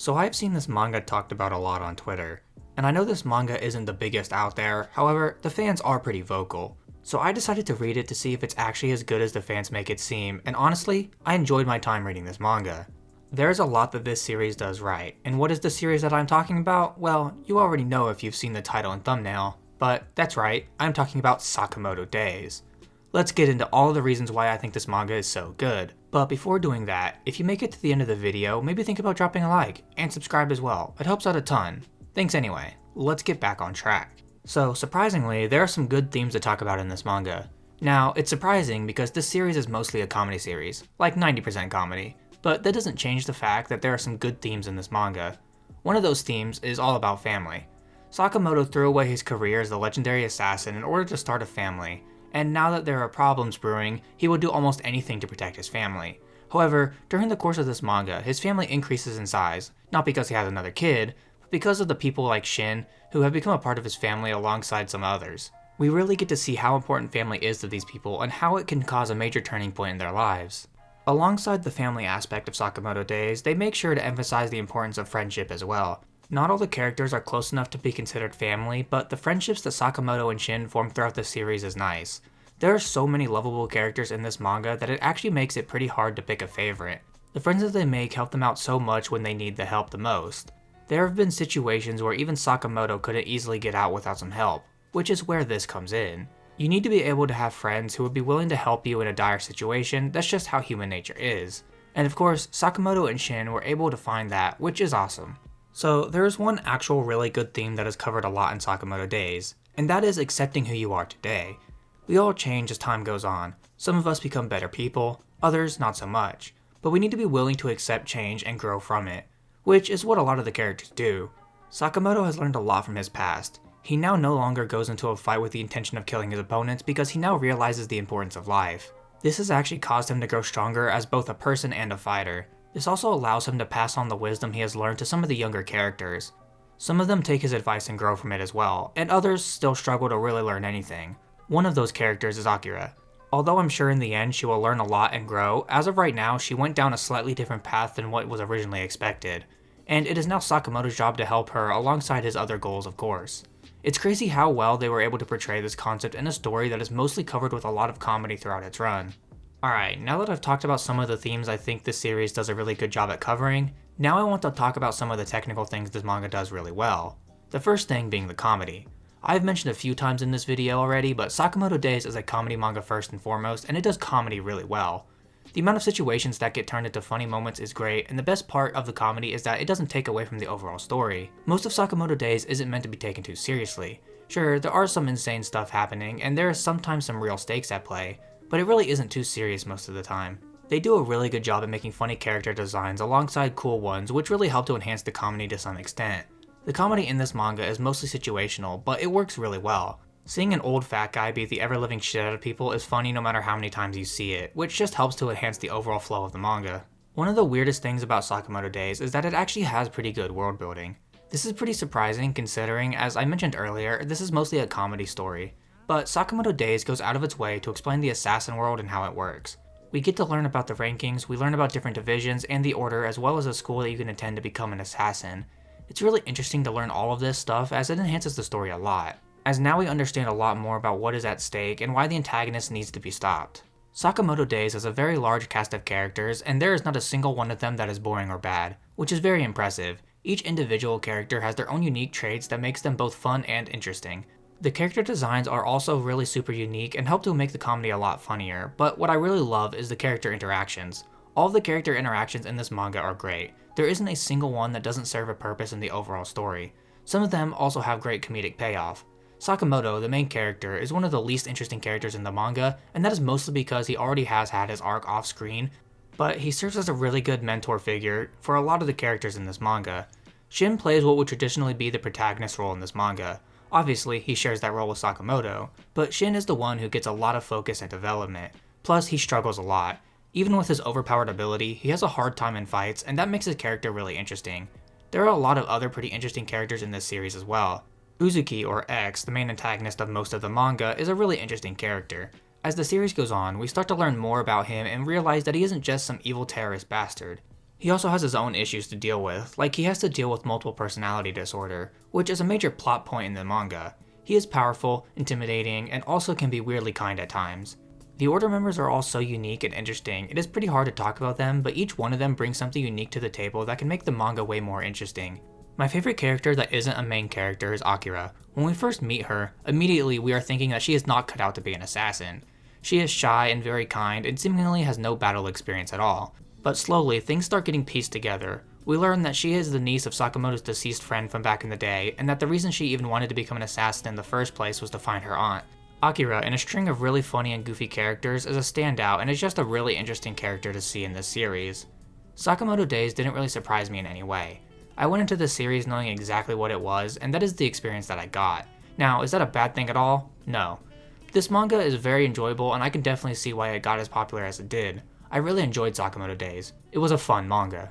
So I've seen this manga talked about a lot on Twitter, and I know this manga isn't the biggest out there, however, the fans are pretty vocal. So I decided to read it to see if it's actually as good as the fans make it seem, and honestly, I enjoyed my time reading this manga. There's a lot that this series does right, and what is the series that I'm talking about? Well, you already know if you've seen the title and thumbnail, but that's right, I'm talking about Sakamoto Days. Let's get into all the reasons why I think this manga is so good. But before doing that, if you make it to the end of the video, maybe think about dropping a like, and subscribe as well, it helps out a ton. Thanks anyway, let's get back on track. So surprisingly, there are some good themes to talk about in this manga. Now, it's surprising because this series is mostly a comedy series, like 90% comedy, but that doesn't change the fact that there are some good themes in this manga. One of those themes is all about family. Sakamoto threw away his career as the legendary assassin in order to start a family, and now that there are problems brewing, he will do almost anything to protect his family. However, during the course of this manga, his family increases in size, not because he has another kid, but because of the people like Shin, who have become a part of his family alongside some others. We really get to see how important family is to these people and how it can cause a major turning point in their lives. Alongside the family aspect of Sakamoto Days, they make sure to emphasize the importance of friendship as well. Not all the characters are close enough to be considered family, but the friendships that Sakamoto and Shin form throughout the series is nice. There are so many lovable characters in this manga that it actually makes it pretty hard to pick a favorite. The friends that they make help them out so much when they need the help the most. There have been situations where even Sakamoto couldn't easily get out without some help, which is where this comes in. You need to be able to have friends who would be willing to help you in a dire situation. That's just how human nature is. And of course, Sakamoto and Shin were able to find that, which is awesome. So there is one actual really good theme that is covered a lot in Sakamoto Days, and that is accepting who you are today. We all change as time goes on. Some of us become better people, others not so much, but we need to be willing to accept change and grow from it, which is what a lot of the characters do. Sakamoto has learned a lot from his past. He now no longer goes into a fight with the intention of killing his opponents because he now realizes the importance of life. This has actually caused him to grow stronger as both a person and a fighter. This also allows him to pass on the wisdom he has learned to some of the younger characters. Some of them take his advice and grow from it as well, and others still struggle to really learn anything. One of those characters is Akira. Although I'm sure in the end she will learn a lot and grow, as of right now she went down a slightly different path than what was originally expected. And it is now Sakamoto's job to help her alongside his other goals, of course. It's crazy how well they were able to portray this concept in a story that is mostly covered with a lot of comedy throughout its run. Alright, now that I've talked about some of the themes I think this series does a really good job at covering, now I want to talk about some of the technical things this manga does really well. The first thing being the comedy. I've mentioned a few times in this video already, but Sakamoto Days is a comedy manga first and foremost, and it does comedy really well. The amount of situations that get turned into funny moments is great, and the best part of the comedy is that it doesn't take away from the overall story. Most of Sakamoto Days isn't meant to be taken too seriously. Sure, there are some insane stuff happening, and there is sometimes some real stakes at play, but it really isn't too serious most of the time. They do a really good job at making funny character designs alongside cool ones, which really help to enhance the comedy to some extent. The comedy in this manga is mostly situational, but it works really well. Seeing an old fat guy beat the ever-living shit out of people is funny no matter how many times you see it, which just helps to enhance the overall flow of the manga. One of the weirdest things about Sakamoto Days is that it actually has pretty good world building. This is pretty surprising considering, as I mentioned earlier, this is mostly a comedy story. But Sakamoto Days goes out of its way to explain the assassin world and how it works. We get to learn about the rankings, we learn about different divisions and the order, as well as a school that you can attend to become an assassin. It's really interesting to learn all of this stuff as it enhances the story a lot, as now we understand a lot more about what is at stake and why the antagonist needs to be stopped. Sakamoto Days has a very large cast of characters, and there is not a single one of them that is boring or bad, which is very impressive. Each individual character has their own unique traits that makes them both fun and interesting. The character designs are also really super unique and help to make the comedy a lot funnier, but what I really love is the character interactions. All of the character interactions in this manga are great. There isn't a single one that doesn't serve a purpose in the overall story. Some of them also have great comedic payoff. Sakamoto, the main character, is one of the least interesting characters in the manga, and that is mostly because he already has had his arc off screen, but he serves as a really good mentor figure for a lot of the characters in this manga. Shin plays what would traditionally be the protagonist role in this manga. Obviously, he shares that role with Sakamoto, but Shin is the one who gets a lot of focus and development. Plus, he struggles a lot. Even with his overpowered ability, he has a hard time in fights, and that makes his character really interesting. There are a lot of other pretty interesting characters in this series as well. Uzuki, or X, the main antagonist of most of the manga, is a really interesting character. As the series goes on, we start to learn more about him and realize that he isn't just some evil terrorist bastard. He also has his own issues to deal with, like he has to deal with multiple personality disorder, which is a major plot point in the manga. He is powerful, intimidating, and also can be weirdly kind at times. The Order members are all so unique and interesting, it is pretty hard to talk about them, but each one of them brings something unique to the table that can make the manga way more interesting. My favorite character that isn't a main character is Akira. When we first meet her, immediately we are thinking that she is not cut out to be an assassin. She is shy and very kind and seemingly has no battle experience at all. But slowly, things start getting pieced together. We learn that she is the niece of Sakamoto's deceased friend from back in the day, and that the reason she even wanted to become an assassin in the first place was to find her aunt. Akira, in a string of really funny and goofy characters, is a standout and is just a really interesting character to see in this series. Sakamoto Days didn't really surprise me in any way. I went into this series knowing exactly what it was, and that is the experience that I got. Now, is that a bad thing at all? No. This manga is very enjoyable, and I can definitely see why it got as popular as it did. I really enjoyed Sakamoto Days. It was a fun manga.